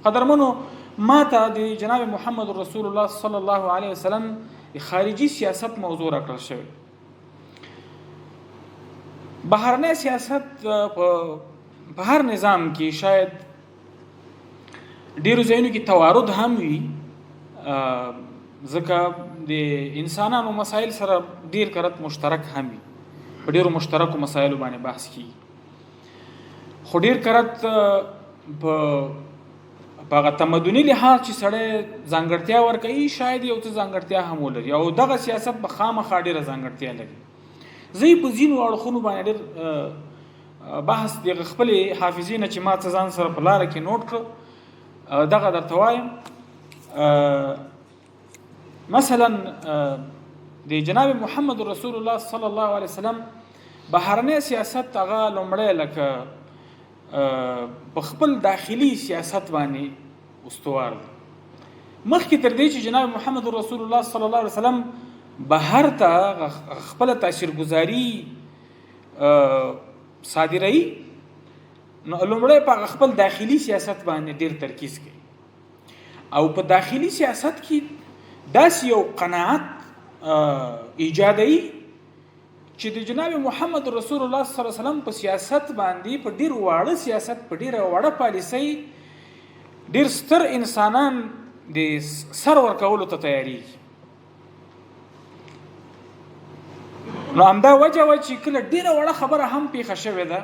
قدرمنو ما ته د جناب محمد رسول الله صلی الله علیه وسلم خارجي سیاست موضوع راکړل شوی. بهرنی سیاست په هر نظام کې شاید ډیرو ځایونو کې توارد هم وي، ځکه د انسانانو مسایل سره ډیر کرت مشترک هم وي، په ډیرو مشترکو مسایلو باندې بحث کیږي. خو ډیر کرت په هغه تمدني لحاظ چې سړی ځانګړتیا ورکوي شاید یو څه ځانګړتیا هم ولري، او دغه سیاست به خامخا ډیره ځانګړتیا لري. زه په ځینو اړخونو باندې ډېر بحث د خپلې حافظې نه چې ما څه ځان سره په لاره کې نوټ کړ دغه درته وایم. مثلا د جناب محمد رسول الله صلی الله علیه وسلم بهرنی سیاست هغه لومړی لکه په خپل داخلي سیاست باندې استوار دی. مخکې تر دې چې جناب محمد رسول الله صلی الله علیه وسلم بهر ته خپل تاثیرګذاري صادروي، نو لومړی په خپل داخلي سیاست باندې ډیر ترکیز کوي، او په داخلي سیاست کې داسې یو قناعت ایجادوي چې د جناب محمد رسول الله صلی الله علیه وسلم په سیاست باندې په ډیر واړه سیاست په ډیر واړه پالیسۍ ډیر ستر انسانان د سر ورکولو ته تیاریږي. نو همدا وجه و چې کله ډیره وړه خبره هم پیښه شوې ده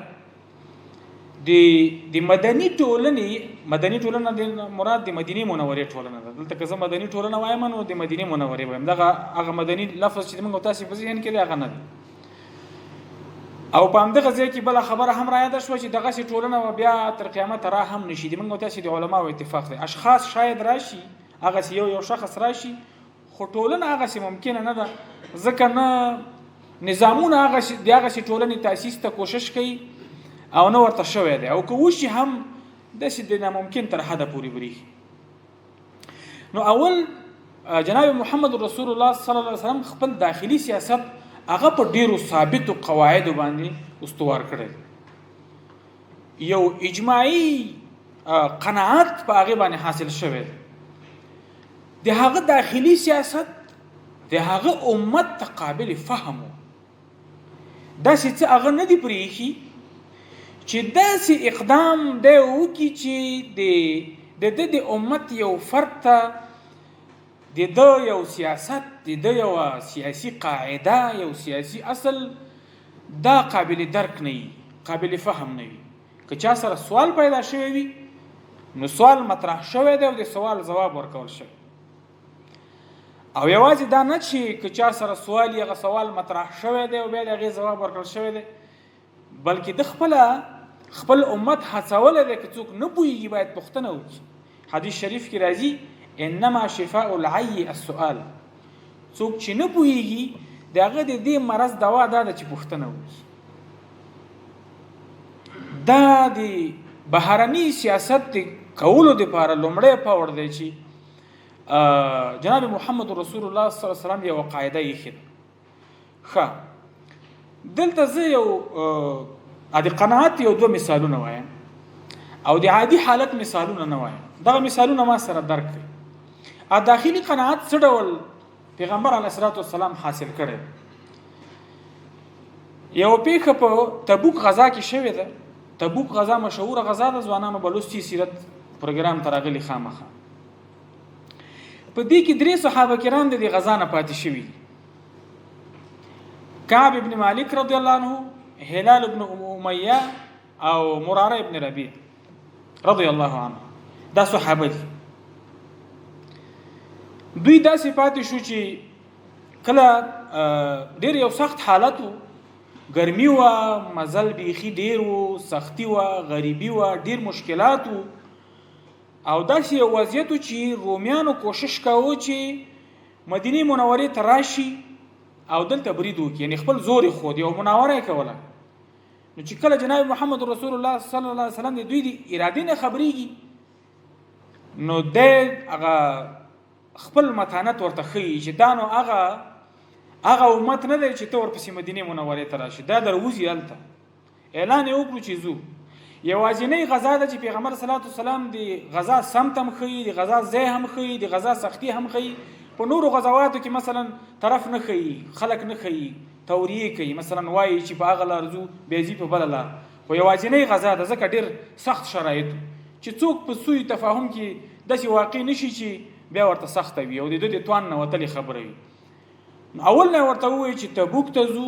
د مدني ټولنه د مراد د مدینه منورې ټولنه ده. دلته که زه مدني ټولنه وایم نو د مدینه منورې وایم، دغه هغه مدني لفظ چې موږ تاسو په ذهن کې دی هغه نه دی. او په همدغه ځای کې بل خبره هم را یاد شوه چې دغه سي ټولنه بیا تر قیامت را هم نشي. د موږ تاسو د علماو اتفاق دی، اشخاص شاید راشي، هغه یو شخص راشي، خو ټولنه هغه سي ممکن نه ده، ځکه نه نظامونه هغه سي ټولنې تاسیس ته کوشش کوي او نو ورته شوی دی، او که وشي هم داسې د ناممکن تر حده پورې بریږي. نو اول جناب محمد رسول الله صلی الله علیه وسلم خپل داخلي سیاست هغه په ډیرو ثابتو قواعدو باندې استوار کړی، یو اجماعي قناعت په هغه باندې حاصل شوی. د هغه داخلي سیاست د هغه امت ته قابل فهم، داسې څه هغه نه دی پرېښي چې داسې اقدام دی وکړي چې د امت یو فرد ته د یو سیاست د یو سیاسي قاعده یو سیاسي اصل دا قابل درک نه وي، قابل فهم نه وي. که چا سره سوال پیدا شوی وي نو سوال مطرح شوی دی او د سوال جواب ورکول شوی، او یوازې دا نه چې که چا سره سوال یغه سوال مطرح شوی دی او بیا د هغې جواب ورکول شوی دی، بلکې د خپل امت هڅولی دی که څوک نه پوهېږي باید پوښتنه وکړي. حدیث شریف کې راځي انما شفاء العی السؤال، څوک چې نه پوهېږي د هغه د دې مرض دوا دا ده چې پوښتنه وکړي. دا د بهرني سیاست د کولو دپاره لومړی پوړ دی چې جناب محمد رسول الله صلی الله علیه وسلم یو قاعده ایښې ده. ښه، دلته زه یو د قناعت یو دوه مثالونه وایم او د عادي حالت مثالونه نه وایم. دغه مثالونه ما سره درک کړئ. داخلي قناعت څه ډول پیغمبر علیه الصلاۃ والسلام حاصل کړی. یو پیښه په تبوک غزا کې شوې ده. تبوک غزا مشهوره غزا ده، ځوانانو بلوچي سیرت پروګرام ته راغلي خامخا. په دې کې 3 صحابه کرام د دې غزا نه پاتې شوي دي. کعب ابن مالک رضی الله عنه، هلال ابن امیہ او مراره ابن ربیع رضی الله عنه. دا صحابه دي. دوی داسې پاتې شو چې کله ډېر یو سخت حالت و، ګرمي وه، مزل بیخي ډېر و، سختي وه، غریبي وه، ډېر مشکلات و، او داسې یو وضعیت و چې رومیانو کوشش کاوه چې مدینه منورې ته راشي او دلته برید وکړي، یعنې خپل زور یې ښود، یو مناوره یې کوله. نو چې کله جناب محمد رسول الله صلی الله علیه وسلم د دوی د ارادې نه خبرېږي نو دی هغه خپل متانت ورته ښیي چې دا نو هغه امت نه دی چې ته ورپسې مدینې منورې ته راشي، دا در وځي هلته. اعلان یې وکړو چې ځو. یوازینی غذا ده چې پیغمبر صلی الله علیه وسلم دی غذا سمت هم خي، دی غذا ځای هم خي، دی غذا سختی هم خي. په نورو غزواتو کې مثلا طرف نه خي، خلق نه خي، توریه کوي، مثلا وایي چې په هغه لارزو بیزی په بل لار. خو یوازینی غذا ده ځکه ډیر سخت شرایط چې څوک په سوی تفاهم کې داسې واقع نشي چې بیا ورته سخت وي او د دې توان نه وتلی خبره وي. اول نه ورته وایي چې تبوک ته ځو،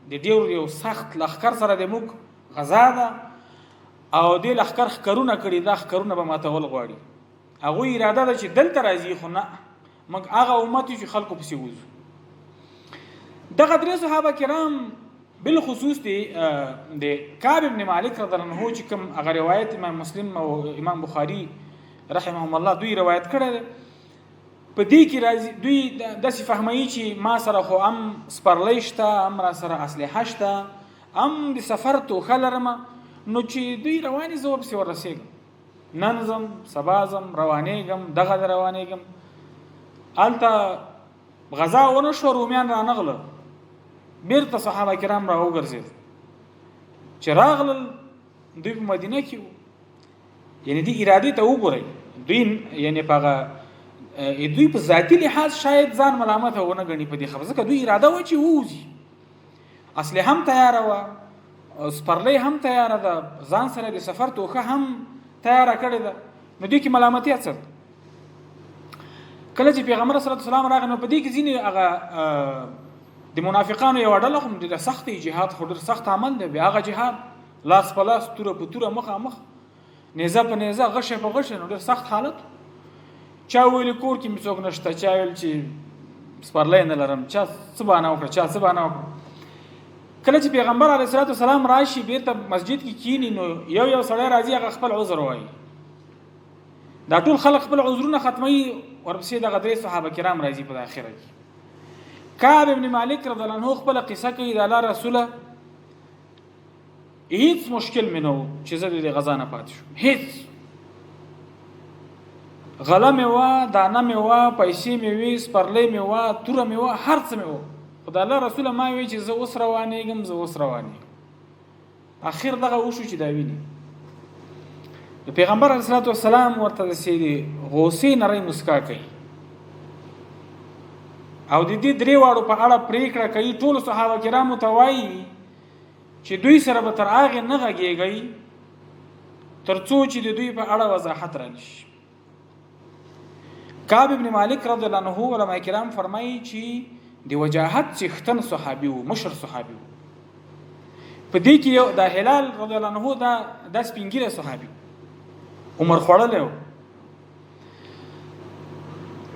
د ډیر یو سخت لخر سره د موږ غذا ده او د لخر خکرونه کړي، دا خکرونه به ماتول غواړي. هغه اراده ده چې دلته راځي، خو نه موږ هغه امت چې خلکو پسې وځو. دغه درې صحابه کرام بالخصوص د کعب ابن مالک رضی الله عنه چې کوم هغه روایت امام مسلم او امام بخاری رحمهم الله دوی روایت کړی، په دې کې راځي دوی داسې فهمایي چې ما سره خو هم سپرلی شته، هم را سره اسلحه شته، هم د سفر توښه لرمه، نو چې دوی روانې زه ورپسې ورسېږم، نن ځم سبا ځم روانېږم، دغه د روانېږم. هلته غذا ونه شوه، رومیان رانغله، بیرته صحابه کرام را وګرځېدل. چې راغلل دوی په مدینه کې وو، یعنی دې ارادې ته وګورئ، دوی یعنی په هغه دوی په ذاتي لحاظ شاید ځان ملامت ونه ګڼي په دې خبره، ځکه دوی اراده وه چې ووځي، اصلحه هم تیاره وه، سپرلی هم تیاره ده، ځان سره د سفر توښه هم تیاره کړې ده، نو دې کې ملامتیا څه ده؟ کله چې پیغمبر صلی الله علیه وسلم راغی نو په دې کې ځینې هغه د منافقانو یو ډله هم د سخت جهاد خو ډېر سخت عمل دی، بیا هغه جهاد لاس په لاس، توره په توره، مخامخ، نیزه په نیزه، غشه په غشه، نو ډېر سخت حالت. چا ویل کور کې مې څوک نشته، چا ویل چې سپرلی نه لرم، چا څه بهانه وکړه، چا څه بهانه وکړه. کله چې پیغمبر علیه الصلاة والسلام راشي بیرته مسجد کې کینی، نو یو سړی راځي هغه خپل عذر وایي، دا ټول خلک خپل عذرونه ختموي، ورپسې دغه درې صحابه کرام راځي په آخره کې. کعب ابن مالک رضی الله عنه خپله قصه کوي، د الله رسوله هیڅ مشکل مې نه و چې زه د غذا نه پاتې شوم، هیڅ غله مې وه، دانه مې وه، پیسې مې وې، سپرلی مې وه، توره مې وه، هر څه مې وه، خو د الله رسوله ما وی چې زه اوس روانېږم، زه اوس روانېږم. اخر دغه وشو چې دا ویني د پیغمبر علیه الصلاة والسلام ورته داسې د غوسې نری مسکا کوي او د دې درې واړو په اړه پرېکړه کوي. ټولو صحابه کرامو ته وایي چې دوی سره به تر هغې نه غږېږئ تر څو چې د دوی په اړه وضاحت رانشي. کعب ابن مالک رضی الله عنه علماء کرام فرمایي چې د وجاهت څښتن صحابي و، مشر صحابي و. په دې کې یو د هلال رضی الله عنه دا سپینګیره صحابي عمر خوړلی و.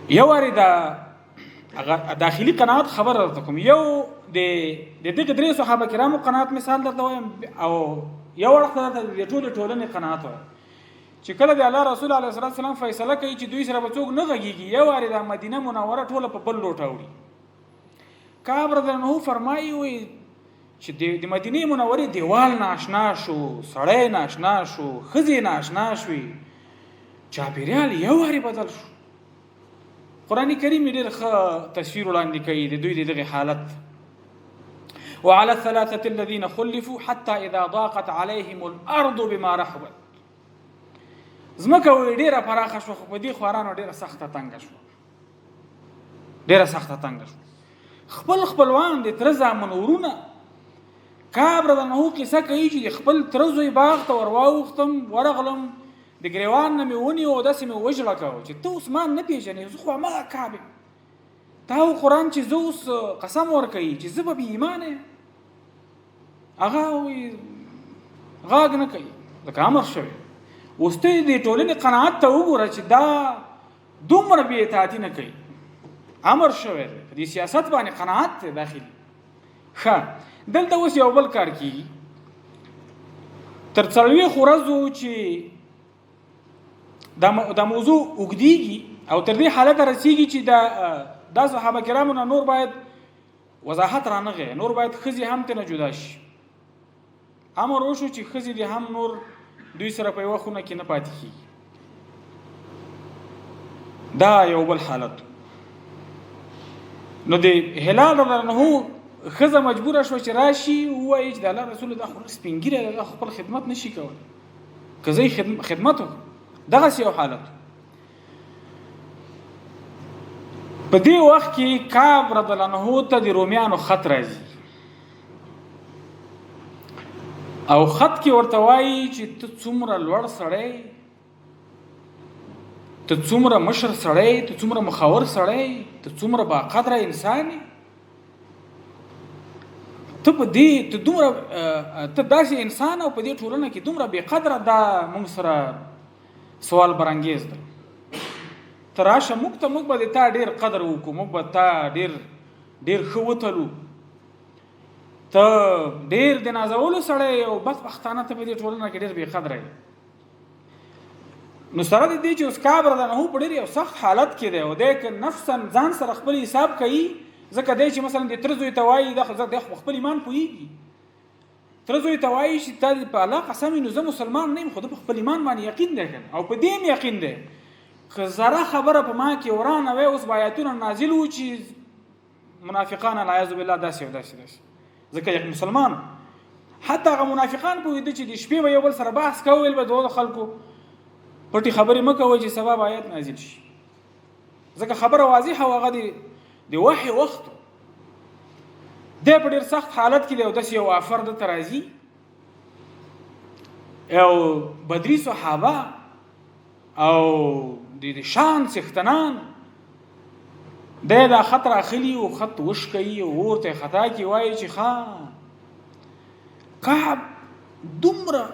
یو وارې د داخلي قناعت خبر درته کوم، یو د دغه درې صحابه کرامو قناعت مثال درته وایم او یو اړخ ته د ټولې ټولنې قناعت وایم چې کله د الله رسول علیه الصلاة والسلام فیصله کوي چې دوی سره به څوک نه غږېږي، یو وارې د مدینه منوره ټوله په بل لوټه وړي. کعب رضی الله عنه فرمایي وایي چې د مدینې منورې دیوال ناشنا شو، سړی ناشنا شو، ښځې ناشنا شوې، چاپېریال یو وارې بدل شو. قرآن کریم ډېر ښه تصویر وړاندې کوي د دوی د دغې حالت. وعلى الثلاثة الذين خلفوا حتى إذا ضاقت عليهم الأرض بما رحبت. ځمکه وایي ډېره پراخه شوه، خو په دې خوارانو ډېره سخته تنګه شوه، ډېره سخته تنګه شوه. خپل خپلوان د تره زامن ورونه کعب رضی الله عنه قصه کوي چې د خپل تره زوی باغ ته ور واوښتم، ورغلم، د ګریوان نه مې ونیو، داسې مې وژړه کوه چې ته اوس ما نه پېژنې، زه خو هماغه کعب یم، تا و قرآن چې زه اوس قسم ورکوي چې زه به بې ایمانه یم. هغه وایي غاږ نه کوي ځکه امر شوی. اوس ته د ټولنې قناعت ته وګوره چې دا دومره بې اطاعتي نه کوي، امر شوی دی، په دې سیاست باندې قناعت دی داخلي. ښه دلته اوس یو بل کار کېږي، تر 40 ورځو چې دا موضوع اوږدېږي او تر دې حالته رسېږي چې دا صحابه کرامو نه نور باید وضاحت رانغی، نور باید ښځې هم ترې نه جدا شي. امر وشو چې ښځې دې هم نور دوی سره په یوه خونه کې نه پاتې کېږي. دا یو بل حالت. نو د هلال رضی الله عنه ښځه مجبوره شوه چې راشي ووایي چې د الله رسول دا خو سپین ږیره ده، دا خپل خدمت نشي کولی، که زه خدمت وکړم. دغسې یو حالت. په دې وخت کې کعب رضی الله عنه ته د رومیانو خط راځي او خط کې ورته وایي چې ته څومره لوړ سړی، ته څومره مشر سړی، ته څومره مخور سړی، ته څومره باقدره انسان یې، ته په دې ته دومره ته داسې انسان او په دې ټولنه کې دومره بې قدره، دا موږ سره سوال برانګیز دی. ته راشه موږ به د تا ډېر قدر وکړو، موږ به تا ډېر ښه وتلو، ته ډېر د نازولو سړی او بدبختانه ته په دې ټولنه کې ډېر بې قدره یې. نو سره د دې چې اوس کعب رضی الله عنه په ډېر یو سخت حالت کې دی او دی که نفسا ځان سره خپل حساب کوي، ځکه دی چې مثلا د تره زوی ته وایي د خپل ایمان پوهېږي، تره زوی ته وایي چې تا په الله قسم نو زه مسلمان نه یم، خو ده په خپل ایمان باندې یقین دی که او په دې هم یقین دی که ذره خبره په ما کې ورانه وی، اوس به آیاتونه نازل وو چې منافقان العیاذ بالله داسې او داسې داسې، ځکه یک مسلمان حتی هغه منافقان پوهېده چې د شپې به یو بل سره بحث کوو، ویل به د خلکو پټې خبرې مه کوئ چې سبا به آیات نازل شي، ځکه خبره واضحه او هغه د وحي وخت دی. په ډېر سخت حالت کې دی او داسې یو آفر دته راځي او بدري صحابه او د شان څښتنان دی دا خط راخلي او خط وشکوي او ورته خطا کې وایي چې کعب دومره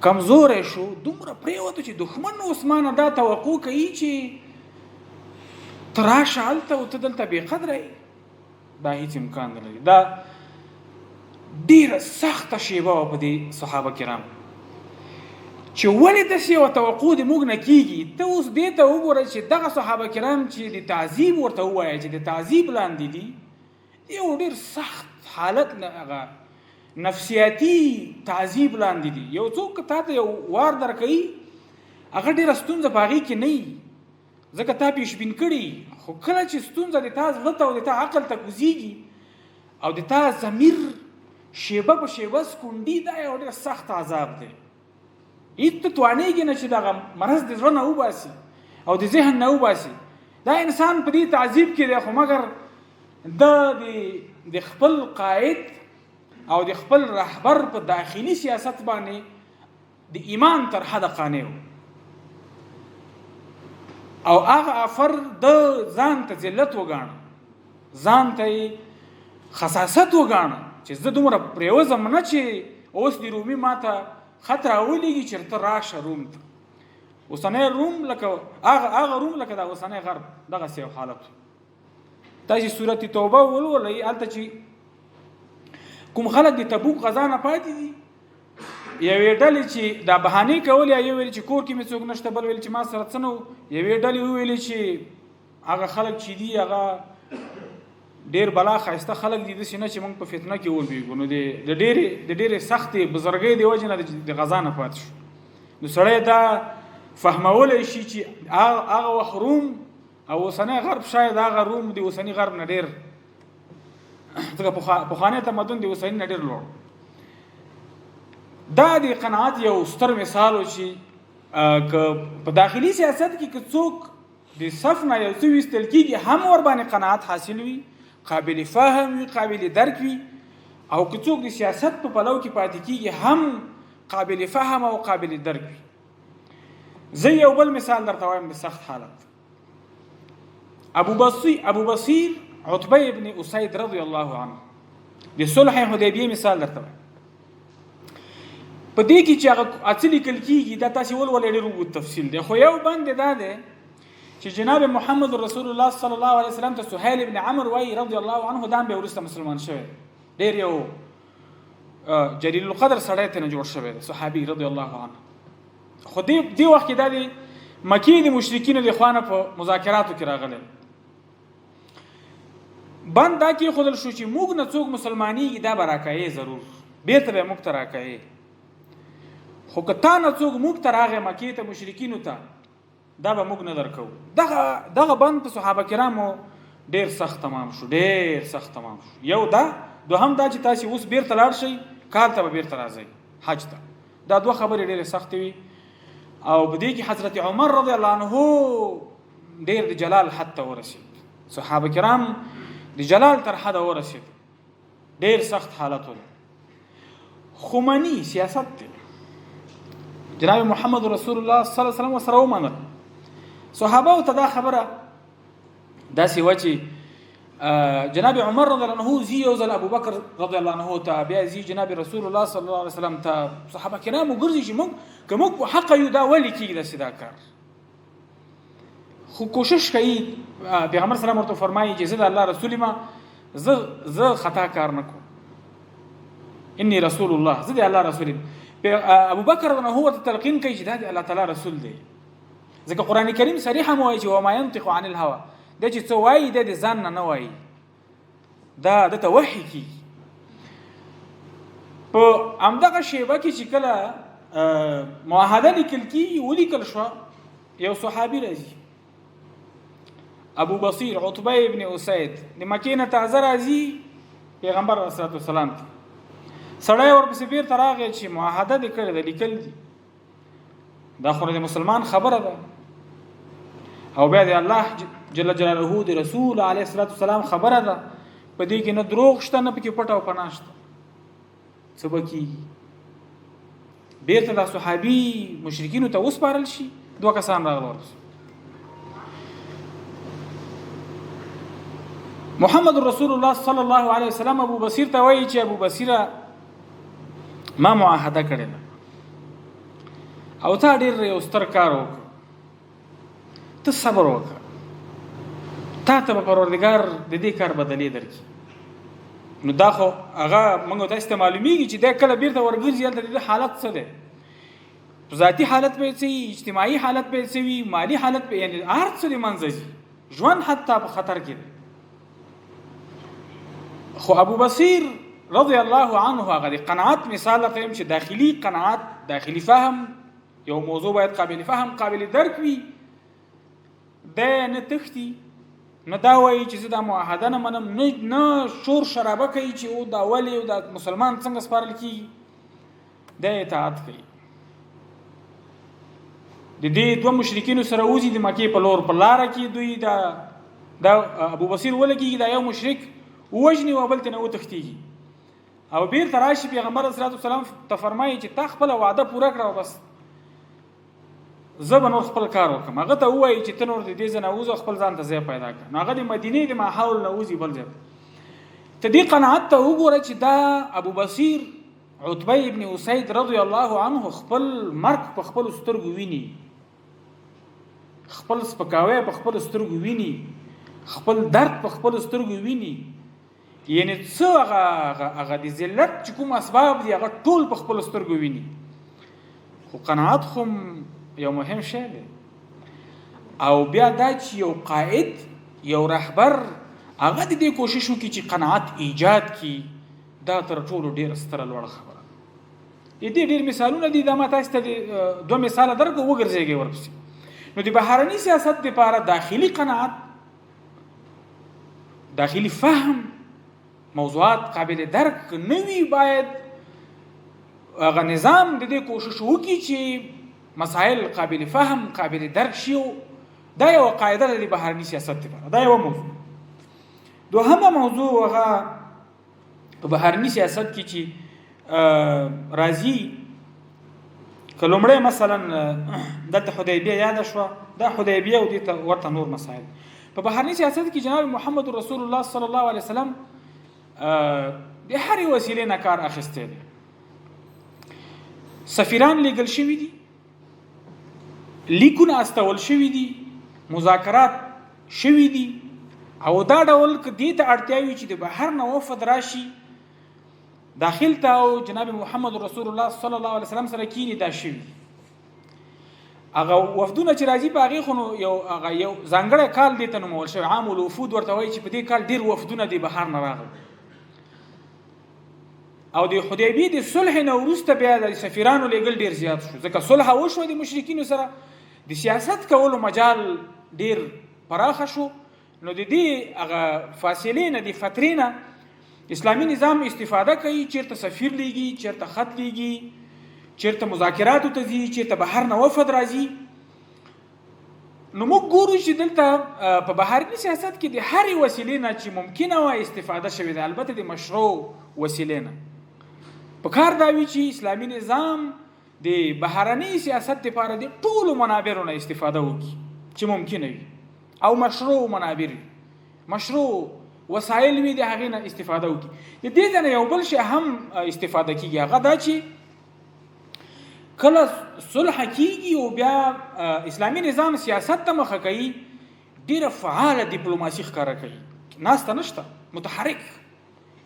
کمزوری شو، دومره پرېوته چې دښمن عثمانه دا توقع کوي چې ته راشه هلته او ته دلته بې قدره یې، دا هېڅ امکان نه لري. دا ډېره سخته شیبه وه په دې صحابه کرامو چې ولې داسې یوه توقع د موږ نه کېږي. ته اوس دې ته وګوره چې دغه صحابه کرام چې د تعذیب ورته ووایه چې د تعذیب لاندې دي، یو ډېر سخت حالت هغه نفسیاتي تعذیب لاندې دي. یو څوک تا ته یو وار درکوي هغه ډېره ستونزه په هغې کې نه وي، ځکه تا پیشبین کړي، خو کله چې ستونزه د تا زړه ته او د تا عقل ته کوزېږي او د تا ضمیر شیبه په شیبه سکونډي، دا یو ډېر سخت عذاب دی. هېڅ ته توانېږي نه چې دغه مرض د زړه نه وباسي او د ذهن نه وباسي. دا انسان په دې تعذیب کې دی، خو مګر د خپل قائد او د خپل رهبر په داخلي سیاست باندې د ایمان تر حده قانع و او هغه افر د ځان ته ذلت وګاڼه، ځان ته خصاصت وګاڼه چې زه دومره پرېوځم نه چې اوس د رومي ما ته خط راولېږي چې ته راشه روم ته. اوسنی روم لکه هغه روم لکه دا اوسنی غرب، دغسې یو حالت. تاسې سورت توبه ولولئ، هلته چې کوم خلک د تبوک غزا نه پاتې دي، یوې ډلې چې دا بهانې کولې، یو ویل چې کور کې مې څوک نشته، بل ویل چې ما سره څه نه و، یوې ډلې وویلې چې هغه خلک چې دي هغه ډېر بلا ښایسته خلک دي، داسې نه چې موږ په فتنه کې ولوېږو. نو د ډېرې سختې بزرګۍ د وجې نه د غزا نه پاتې شو. نو سړی دا فهمولی شي چې هغه وخت روم او اوسنی غرب شاید هغه روم د اوسني غرب نه ډېر، ځکه پخوانی تمدن د اوسني نه ډېر لوړ. دا د قناعت یو ستر مثال و چې که په داخلي سیاست کې که څوک د صف نه یو څه ویستل کېږي هم ورباندې قناعت حاصل وي، قابل فهم وي، قابل درک وي، او که څوک د سیاست په پلو کې پاتې کېږي هم قابل فهم او قابل درک وي. زه یو بل مثال درته وایم د سخت حالت. ابو بصیر عتبه ابن اسید رضی الله عنه د صلح حدیبیه مثال درته وایم. په دې کې چې هغه څه لیکل کېږي دا تاسې ولولئ، ډېر اوږد تفصیل دی، خو یو بند دا دی چې جناب محمد رسول الله صلی الله علیه وسلم ته سهیل ابن عمرو وایي رضی الله عنه، دا هم بیا وروسته مسلمان شوی، ډېر یو جلیل القدر سړی ته نه جوړ شوی دی، صحابي رضی الله عنه. خو دې وخت کې دا د مکې د مشرکینو د خوا نه په مذاکراتو کې راغلی. بند دا کېښودل شو چې موږ نه څوک مسلمانېږي دا به راکایې ضرور، بېرته به یې موږ ته راکایې، خو که تا نه څوک موږ ته راغی مکې ته مشرکینو ته، دا به موږ نه درکوو. دغه بند په صحابه کرامو ډېر سخت تمام شو، ډېر سخت تمام شو. یو دا، دوهم دا چې تاسې اوس بېرته لاړ شئ، کال ته به بېرته راځئ حج ته، دا دوه خبرې ډېرې سختې وي او په دې کې حضرت عمر رضی الله عنه ډېر د جلال حد ته ورسېد، صحابه کرام د جلال تر حده ورسېد، ډېر سخت حالت ول. خمیني سیاست دی، جناب محمد رسول الله صلی الله علیه وسلم سره ومنل. صحابه ته دا خبره داسې و چې جناب عمر رضی الله عنه زی یو ځل ابو بکر رضی الله عنه ته، بیا زی جناب رسول الله صلی الله علیه وسلم ته. صحابه کرام وګرځي چې موږ که موږ په حق یو دا ولې کېږي داسې دا کار. خو کوشش کوي پیغمبر سلام ورته فرمایي چې زه د الله رسول ما، زه خطا کار نه کوم، انی رسول الله، زه د الله رسول یم. ابو بکر رضی الله عنه ورته تلقین کوي چې دا د الله تعالی رسول دی، ځکه قرآن کریم صریحه وایي چې وما ينطق عن الهوى، دا چې څه وایي د ځان نه وایي، دا دته وحی کیږي. په همدغه شیبه کې چې کله معاهده لیکل کیږي ولیکل شوه، یو صحابي راځي ابو بصیر عتبه ابن اسید د مکې نه تازه راځي پیغمبر علیه الصلوة والسلام ته. سړی ورپسې بیرته راغی چې معاهده دې کړې ده، لیکل دي، دا خو د مسلمان خبره ده او بیا د الله جل جلاله د رسول علیه الصلوة والسلام خبره ده، په دې کې نه دروغ شته نه پکې پټ او پناه شته. څه به کېږي؟ بیرته دا صحابي مشرکینو ته وسپارل شي. دوه کسان راغلل. محمد رسول الله صلی الله علیه وسلم ابو بصیر ته وایي چې ابو بصیره ما معاهده کړې ده او تا ډېر یو ستر کار وکړ، ته صبر وکړه، تا ته به پروردګار د دې کار بدلې درکړي. نو دا خو هغه موږ تاسو ته معلومیږي چې دا کله بیرته ورګرځي هلته د حالت څه دی، ذاتي حالت به څه وي، اجتماعي حالت به څه وي، مالی حالت به، یعنی هر څه د منځه ځي، ژوند حتی په خطر کې دی. خو ابو بصیر رضی الله عنه هغه د قناعت مثال ته چې داخلي قناعت، داخلي فهم، یو موضوع باید قابل فهم قابل درک وي، دا نه تختی نه دا وایي چې زه دا معاهده نه منم، نه شور شرابه کوي چې او دا ولې او دا مسلمان څنګه سپارل کېږي، دا اطاعت کوي. د دې دوه مشرکینو سره وځي د مکې په لور، په لاره کې دوی دا ابو بصیر ولګېږي، دا یو مشرک ووژني او بل ته نه وتښتېږي او بیرته راشي پیغمبر صلی الله علیه وسلم ته فرمایي چې تا خپله وعده پوره کړه او بس زه به نور خپل کار وکړم. هغه ته ووایي چې ته نور د دې ځای نه ووځه، خپل ځان ته ځای پیدا کړه. نو هغه د مدینې د ماحول نه وځي بل ځای ته. دې قناعت ته وګوره چې دا ابو بصیر عتبه ابن اسید رضی الله عنه خپل مرګ په خپلو سترګو ویني، خپل سپکاوی په خپلو سترګو ویني، خپل درد په خپلو سترګو ویني، یعنی څه هغه د ذلت چې کوم اسباب دي هغه ټول په خپلو سترګو ویني. خو قناعت خو یو مهم شی دی. او بیا دا چې یو قائد، یو رهبر هغه د دې کوشش وکړي چې قناعت ایجاد کړي، دا تر ټولو ډېره ستره لوړه خبره. د دې ډېر مثالونه دي، دا ما تاسو ته دوه مثاله درکړو، وګرځېږئ ورپسې. نو د بهرني سیاست دپاره داخلي قناعت، داخلي فهم، موضوعات قابل درک نوي، باید هغه نظام د دې کوشش وکړي چې مسائل قابل فهم قابل درک شي. دا یو قاعده ده د بهرني سیاست لپاره، دا یو موضوع. دوهمه موضوع هغه په بهرني سیاست کې چې راځي، که لومړی مثلا دلته حدیبیه یاده شوه، دا حدیبیه او دې ته ورته نور مسایل. په بهرني سیاست کې جناب محمد رسول الله صلی الله علیه وسلم د هرې وسیلې نه کار اخیستی دی. سفیران لیږل شوي دي، لیکونه استول شوي دي، مذاکرات شوي دي، او دا ډول که دې ته اړتیا وي چې د بهر نه وفد راشي داخل ته او جناب محمد رسول الله صلی الله علیه وسلم سره کینی، دا شوي. هغه وفدونه چې راځي په هغې خو نو یو ځانګړی کال دې ته نومول شوی، عام الوفود ورته وایي چې په دې کال ډېر وفدونه د بهر نه راغلل. او د حدیبیې د صلح نه وروسته بیا د سفیرانو لیږل ډېر زیات شو، ځکه صلح وشوه د مشرکینو سره، د سیاست کولو مجال ډېر پراخه شو. نو د دې هغه فاصلې نه، د فترې نه اسلامي نظام استفاده کوي، چیرته سفیر لیږي، چیرته خط لیږي، چیرته مذاکراتو ته ځي، چیرته بهر نه وفد راځي. نو موږ ګورو چې دلته په بهرني سیاست کې د هرې وسیلې نه چې ممکنه وه استفاده شوې ده، البته د مشروع وسیلې نه. په کار دا وي چې اسلامي نظام د بهرني سیاست لپاره د ټولو منابرو نه استفاده وکړي چې ممکنه وي، او مشروع منابر وي، مشروع وسایل وي، د هغې نه استفاده وکړي. د دې نه یو بل شی هم استفاده کېږي، هغه دا چې کله صلح کېږي او بیا اسلامي نظام سیاست ته مخه کوي، ډېره فعاله ډیپلوماسي ښکاره کوي، ناسته نشته، متحرک،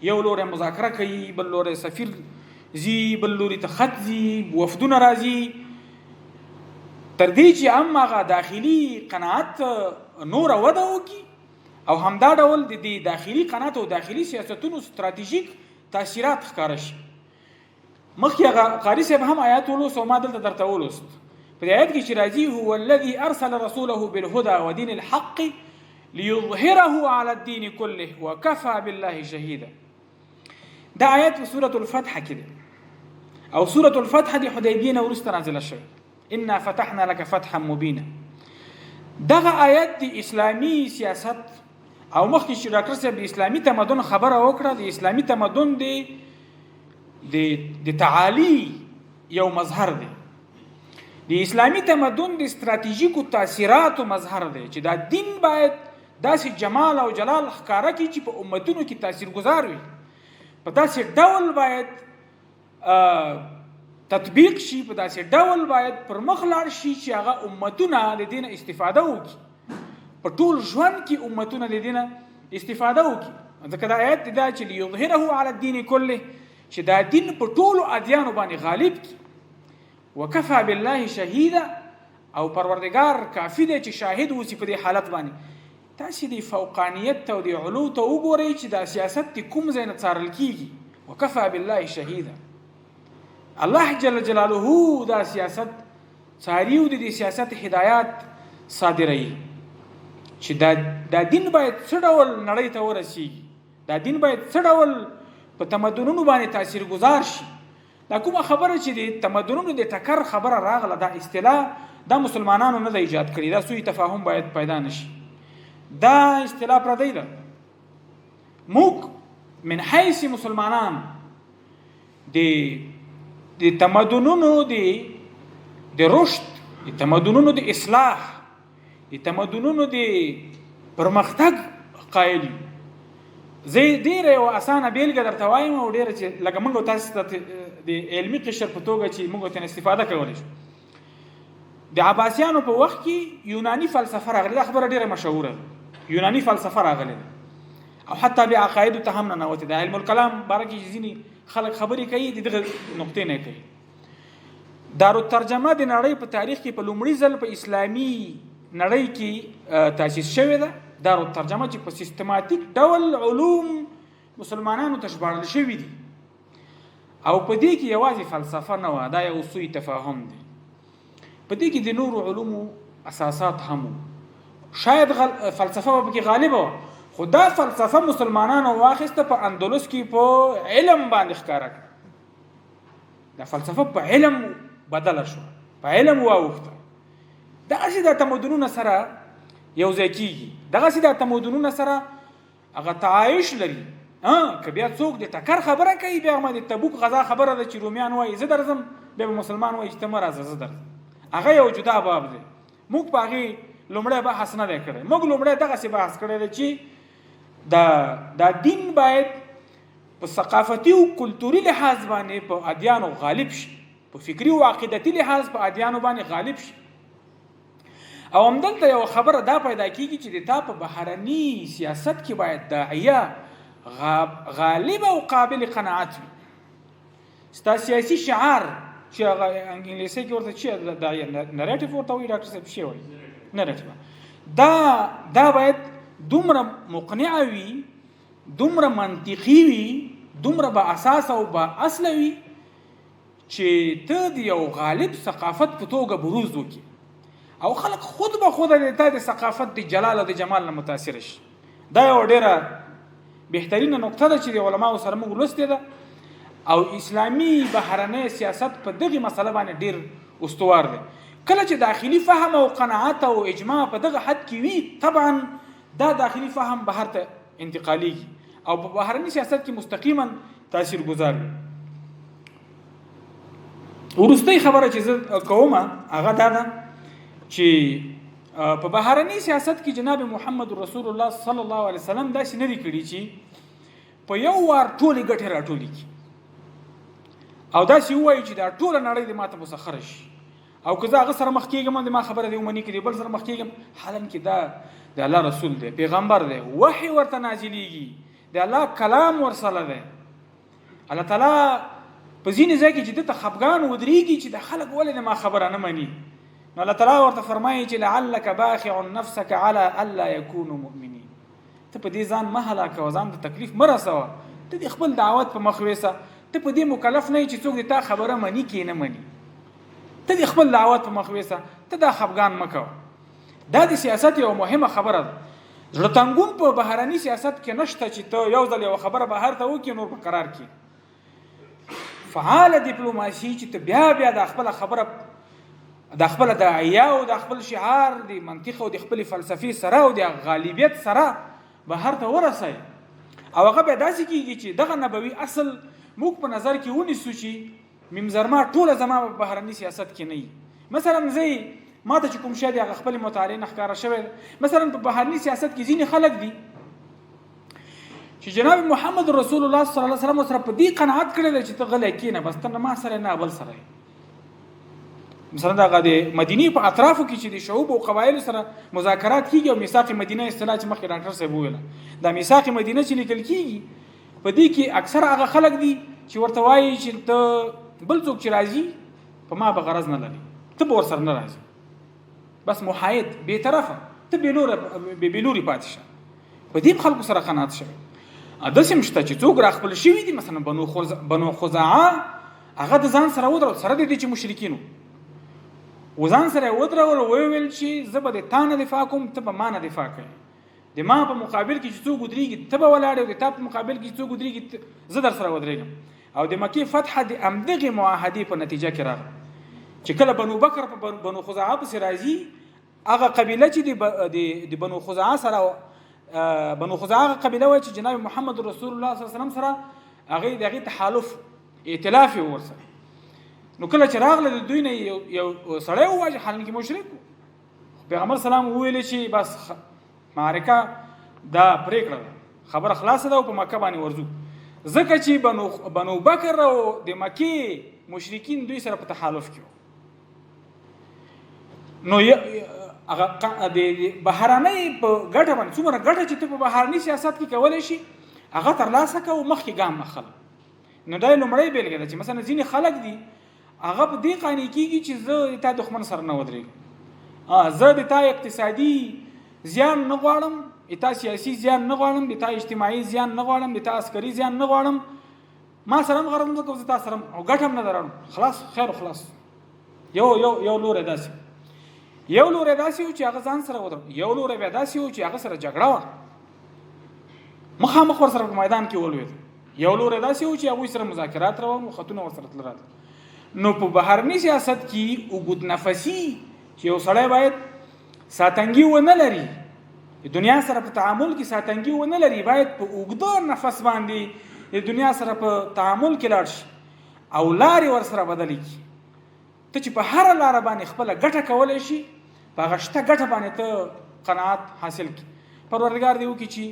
یو لوری مذاکره کوي، بل لوری سفیر ځي، بل لوري ته خط ځي، وفدونه راځي، تر دې چې هم هغه داخلي قناعت نوره وده وکړي او همدا ډول د دې داخلي قناعت او داخلي سیاستونو ستراتیژیک تاثیرات ښکاره شي. مخکې هغه قاري صاحب هم آیات ولوست او ما دلته درته ولوست. په دې آیت کې چې راځي هو الذي ارسل رسوله بالهدى ودين الحق ليظهره على الدين كله وكفى بالله شهيدا. دا آیت په سورة الفتح کې دی، او سورة الفتح د حدیبیې نه وروسته نازله شوې، انا فتحنا لك فتحا مبینا. دغه آیت د اسلامي سیاست او مخکې چې ډاکټر صاحب د اسلامي تمدن خبره وکړه، د اسلامي تمدن د تعالی یو مظهر دی، د اسلامي تمدن د استراتیژیکو تاثیراتو مظهر دی چې دا دین باید داسې جمال او جلال ښکاره کړي چې په امتونو کې تاثیرګذار وي، په داسې ډول باید تطبیق شي، په داسې ډول باید پر مخ لاړ شي چې هغه امتونه د دې نه استفاده وکړي، په ټول ژوند کې امتونه د دې نه استفاده وکړي. ځکه دا آیت دا چې لیظهره علی الدین کله، چې دا دین په ټولو ادیانو باندې غالب کی، وکفى بالله شهیدا، او پروردگار کافی دی چې شاهد اوسي په دې حالت باندې. تاسې د فوقانیت او د علو ته وګورئ چې دا سیاست د کوم ځای نه څارل کیږي، وکفى بالله شهیدا. الله جل جلاله دا سیاست څاري او د دې سیاست هدایات صادروي چې دا دین باید څه ډول نړۍ ته ورسیږي، دا دین باید څه ډول په تمدنونو باندې تاثیر گذار شي. دا کومه خبره چې د تمدنونو د ټکر خبره راغله، دا اصطلاح دا مسلمانانو نه د ایجاد کړي، دا سوی تفاهم باید پیدا نشي، دا اصطلاح پردی ده. موږ من حیث مسلمانان د تمدنونو د رشد، د تمدنونو د اصلاح، د تمدنونو د پرمختګ قایل یو. زه ډېره یو اسانه بیلګه درته وایم او ډېره چې لکه موږ تاسو ته د علمي قشر په توګه چې موږ ترې استفاده کولی شو. د عباسیانو په وخت کې یوناني فلسفه راغلې، دا خبره ډېره مشهوره ده، یوناني فلسفه راغلې ده او حتی بیا عقایدو ته هم ننوتې ده. علم الکلام باره کې ځینې خلک خبرې کوي، د دغه نقطې نه کوي. دارالترجمه د نړۍ په تاریخ کې په لومړي ځل په اسلامي نړۍ کې تاسیس شوې ده. دارالترجمه چې په سیستماتیک ډول علوم مسلمانانو ته ژباړل شوي دي، او په دې کې یوازې فلسفه نه وه، دا یو سوی تفاهم دی. په دې کې د نورو علومو اساسات هم وو، شاید فلسفه به پکې غالبه وه، خو دا فلسفه مسلمانانو واخیسته، په اندلس کې په علم باندې ښکاره کړه، دا فلسفه په علم بدله شو، په علم واوښته. دغسې دا تمدنونه سره یو ځای کېږي، دغسې دا تمدنونه سره هغه تعایش لري. که بیا څوک د ټکر خبره کوي، بیا هم د تبوک غزا خبره ده چې رومیان وایي زه درځم، بیا به مسلمان وایي چې ته مه راځه زه درځم، هغه یو جدا باب دی. موږ په هغې لومړی بحث نه دی کړی، موږ لومړی دغسې بحث کړی دی چې دا دین باید په ثقافتي او کلتوري لحاظ باندې په ادیانو غالب شي، په فکري او عقیدتي لحاظ په ادیانو باندې غالب شي. او همدلته یو خبره دا پیدا کیږي چې د تا په بهرني سیاست کې باید داعیه غالب او قابل قناعت وي. ستا سیاسي شعار چې هغه انګلیسي کې ورته چې داعیه نریټیو ورته وایي، ډاکټر صاحب شی وایي نریټیو، دا باید دومره مقنعه وي، دومره منطقي وي، دومره با اساس او با اصل وي چې ته د یو غالب ثقافت په توګه بروز وکړي او خلک خود به خود د ثقافت د جلال او د جمال نه متاثر شي. دا یو ډیره بهترینه نقطه ده چې د علماو سره موږ لوستې ده، او اسلامی بهرنی سیاست په دغه مسله باندې ډیر استوار دی. کله چې داخلي فهم او قناعت او اجماع په دغه حد کې وي طبعا دا داخلي فهم بهر ته انتقالي او په بهرني سیاست کې مستقیما تاثیر گذار وي. ورستۍ خبره چې زه کوم هغه دا ده چې په بهرني سیاست کې جناب محمد رسول الله صلی الله علیه وسلم دا شنه کړي چې په یو وار ټولې ګټې راټولې کی او دا سی وایي چې دا ټول نړۍ د ماته مسخر شي او که زه هغه سره مخ کېږم د ما خبره دی ومني کړي بل سره مخ کېږم حالان کې دا د الله رسول دی پیغمبر دی وحی ورته نازلېږي د الله کلام ورسره دی. الله تعالی په ځینې ځای کې چې دته خفګان ودرېږي چې د خلک ولې ما خبره نه مني نو الله تعالی ورته فرمایي چې لعلک باخع نفسک علی الا یکونوا مؤمنین. ته په دې ځان مه هلاکوه ځان د تکلیف مه رسوه ته د خپل دعوت په مخ ویسه ته په دې مکلف نه یې چې څوک د تا خبره مني کې نه مني ته د خپل دعوت په مخ ویسه ته دا خفګان مه کوه. دا د سیاست یو مهمه خبره ده. زړه تنګون په بهرني سیاست کې نشته چې ته یو ځل یو خبره بهر ته وکړې نور په قرار کې فعال ډیپلوماسي چې ته بیا د خپل خبره د خپل داعیه او د خپل شعار د منطق او د خپل فلسفي سره او د غالبیت سره بهر ته ورسای او هغه به داسې کیږي چې دغه نبوي اصل موږ په نظر کې ونیسو چې ممزرما ټوله زما په بهرني سیاست کې نه مثلا زي ما ته چې کوم شی د خپل مطالعه نخکاره شوی مثلا په بهرني سیاست کې ځینې خلک دي چې جناب محمد رسول الله صلی الله علیه وسلم سره په دې قناعت کړل چې ته غلې کینه بس ته ما سره نه بل سره مثلا دا د مدینه په اطرافو کې چې د شعوب او قبایل سره مذاکرات کیږي او میثاق مدینه اصطلاح چې مخکې ډاکټر صاحب ویل دا میثاق مدینه چې لیکل کیږي په دې کې اکثر هغه خلک دي چې ورته وایي چې ته بل څوک چې راځي په ما به غرض نه لري ته به ورسره نه راځي بس محاید بې طرفه ته بېلوري پاتې شه په دې خلکو سره قناعت شوی. داسې مشته چې څوک را خپل شوي دي مثلا بنو خزاعه هغه د ځان سره ودرول سره د دې چې مشرکینو وځان سره ودرول ویل چې زه به د تا نه دفاع کوم ته به ما نه دفاع کوي د ما په مقابل کې چې څوک ودرېږي ته به ولاړې او د تا په مقابل کې چې څوک ودرېږي زه در سره ودرېږم او د مکې فتحه د همدغې معاهدې په نتیجه کې راغله چې کله بنو بکر په بنو خزاعه پسې راځي هغه قبیله چې د بنو خزاعه سره بنو خزاعه قبیله وایي چې جناب محمد رسول الله صلی الله علیه وسلم سره هغې د هغې تحالف ائتلاف یې ورسره نو کله چې راغله د دوی نه یو سړی وواژه حالان کې مشرک پیغمبر سلام وویل چې بس معرکه دا پرېکړه ده خبره خلاصه ده او په مکه باندې ورځو ځکه چې بنو بکر او د مکې مشرکین دوی سره په تحالف کې نو هغه د بهرنۍ په ګټه باندې څومره ګټه چې ته په بهرني سیاست کې کولی شي هغه ترلاسه کوه مخکې ګام اخله نو دا لومړی بېلګه ده چې مثلا ځینې خلک دي هغه په دې قانع کېږي چې زه د تا دښمن سره نه ودرېږم زه د تا اقتصادي زیان نه غواړم د تا سیاسي زیان نه غواړم د تا اجتماعي زیان نه غواړم د تا عسکري زیان نه غواړم ما سره هم غرض نه کوم زه تا سره او ګټه هم نه درړم خلاص خیر خلاص یو لوری داسې یو لوری داسې و چې هغه ځان سره ودرم یو لوری بیا داسې و چې هغه سره جګړه وه مخامخ ورسره په میدان کې ولوېد یو لوری داسې و چې هغوی سره مذاکرات روان و خطونه ورسره تله راته نو په بهرني سیاست کې اوږد نفسي چې یو سړی باید ساتنګي ونه لري د دنیا سره په تعامل کې ساتنګي ونه لري باید په اوږده نفس باندې د دنیا سره په تعامل کې لاړ شي او لارې ورسره بدلې کړي ته چې په هره لاره باندې خپله ګټه کولی شي په هغه شته ګټه باندې ته قناعت حاصل کړي پروردګار دې وکړي چې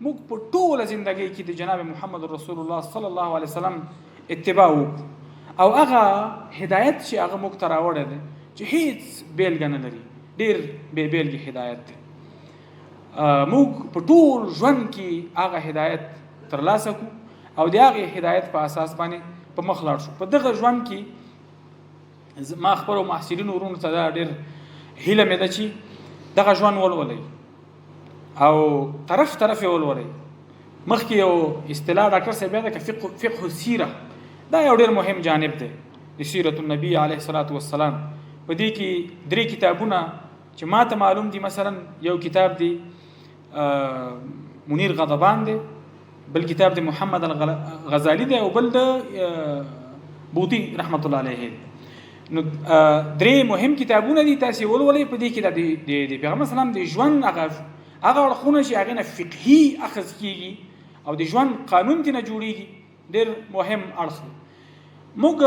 موږ په ټوله زندګۍ کې د جناب محمد رسول الله صلی الله علیه وسلم اتباع وکړو او هغه هدایت چې هغه موږ ته راوړی دی چې هیڅ بیلګه نه لري ډېر بې بیلګې هدایت دی موږ په ټول ژوند کې هغه هدایت ترلاسه کړو او د هغې هدایت په اساس باندې په مخ لاړ شو په دغه ژوند کې ما خپلو محصلینو ورونو ته دا ډېر هیله مې ده چې دغه ژوند ولولئ او طرف یې ولولئ مخکې یو اصطلاح ډاکټر صاحب یاده که فقه السیره دا یو ډېر مهم جانب دی د سیرت النبی علیه الصلاة والسلام په دې کې 3 کتابونه چې ما ته معلوم دي مثلا یو کتاب دی منیر غضبان دی بل کتاب د محمد الغزالی دی او بل د بوطي رحمت الله علیه. نو درې مهم کتابونه دي تاسو ولولئ. په دې کې د پیغمبر سلام د ژوند هغه اړخونه چې هغه نه فقهي اخذ کیږي او د ژوند قانون ته نه جوړیږي، ډېر مهم اړخ. موږ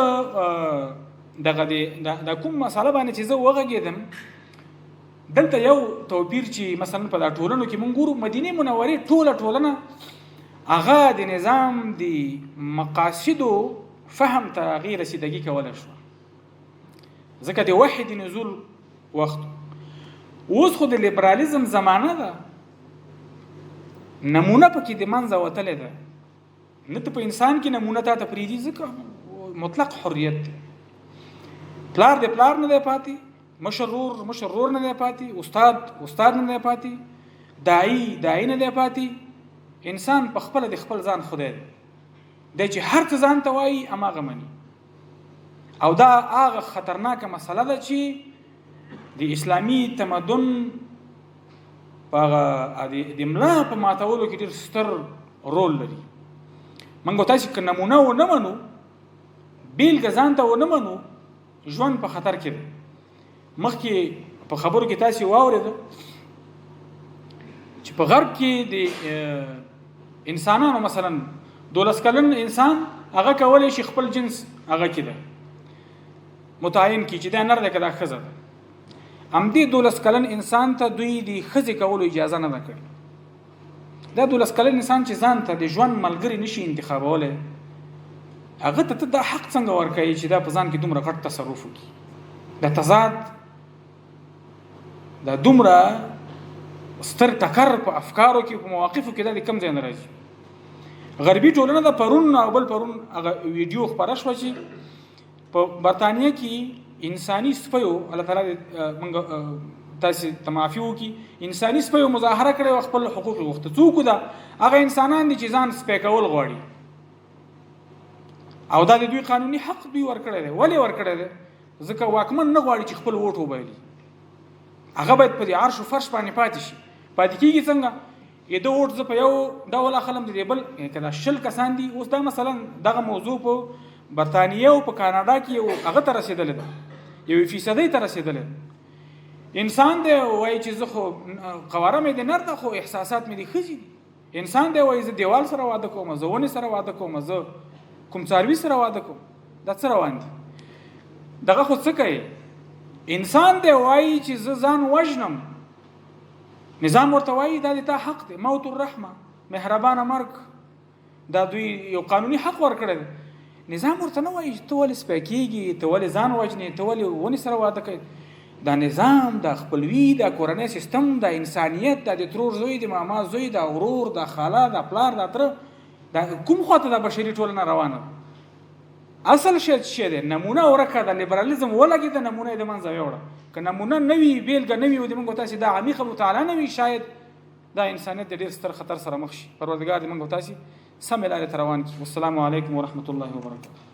د کوم مسله باندې چې زه وغږېدم دلته یو توپیر چې مثلا په دا ټولنو کې موږ ګورو، مدینه منورې ټولنه هغه د نظام د مقاصدو فهم ته هغې رسیدګي کولی شوه، ځکه د وحی د نزول وخت. اوس خو د لیبرالیزم زمانه ده، نمونه پکې د منځه وتلې ده. نه ته په انسان کې نمونه تا ته پرېږدي، ځکه مطلق حریت دی. پلار د پلار نه دی پاتې، مشر رور نه دی پاتې، استاد نه دی پاتې، داعی نه دی پاتې. انسان په خپله د خپل ځان خدای دی چې هر څه ځان ته وایي هماغه مني. او دا هغه خطرناکه مسله ده چې د اسلامي تمدن د ملا په ماتولو کې ډېر ستر رول لري. موږ تاسو که نمونه ونه منو، بیلګه ځان ته ونه منو، ژوند په خطر کې دی. مخکې په خبرو کې تاسو واورېده چې په غرب کې د انسانانو مثلا 12 کلن انسان هغه کولی شي خپل جنس هغه کې ده متعین کی چې دا نر ده که دا ښځه ده. همدې 12 کلن انسان ته دوی د ښځې کولو اجازه نه ده کړې. دا 12 کلن انسان چې ځان ته د ژوند ملګري نشي انتخابولی، هغه ته دا حق څنګه ورکوي چې دا په ځان کې دومره غټ تصرف وکړي؟ دا تضاد، دا دومره ستر ټکر په افکارو کې په مواقفو کې دا د کوم ځای نه راځي؟ غربي ټولنه د پرون او بل پرون هغه ویډیو خپره شوه چې په برطانیه کې انساني سپیو، الله تعالی موږ تاسو ته معافي وکړي، انساني سپیو مظاهره کړې وه، خپل حقوق یې غوښته. څوک ده؟ هغه انسانان دي چې ځان سپی کول غواړي، او دا د دوی قانوني حق دوی ورکړی دی. ولې ورکړی دی؟ ځکه واکمن نه غواړي چې خپل ووټ وبایلي. هغه باید په دې عرش و فرش باندې پاتې شي. پاتې کېږي څنګه؟ د ووټ زه په یو ډول اخلم، د بل که دا 20 کسان دي. اوس دا مثلا دغه موضوع په برطانیه او په کاناډا کې هغه ته رسېدلې ده، 1% ته رسېدلې ده. انسان دی وایي چې زه خو قواره مې د نر ده، خو احساسات مې د ښځې دي. انسان دی وایي زه دیوال سره واده کوم، زه ونې سره واده کوم، زه کوم څاروي سره واده کوم. دا څه روان دي؟ دغه خو څه کوي؟ انسان دی وایي چې زه ځان وژنم، نظام ورته وایي دا د تا حق دی، موت الرحمه، مهربانه مرګ. دا دوی یو قانوني حق ورکړی دی. نظام ورته نه وایي ته ولې سپی کېږي، ته ولې ځان وژنې، ته ولې ونې سره واده کوې. دا نظام، دا خپلوي، دا کورنۍ سیستم، دا انسانیت، دا د ترور زوی، د ماما زوی، دا ورور، دا خاله، دا پلار، دا تره، دا کوم خواته دا بشري ټولنه روانه ده؟ اصل شی څه دی؟ نمونه ورکه د لیبرالیزم ولګېده، نمونه یې د منځه یوړه. که نمونه نه وي، بیلګه نه وي، او د موږ تاسې دا عمیقه مطالعه نه وي، شاید دا انسانیت د ډېر ستر خطر سره مخ شي. پروردګار دې موږ تاسې سمې لارې ته روان کړي. والسلام علیکم ورحمة الله وبرکاته.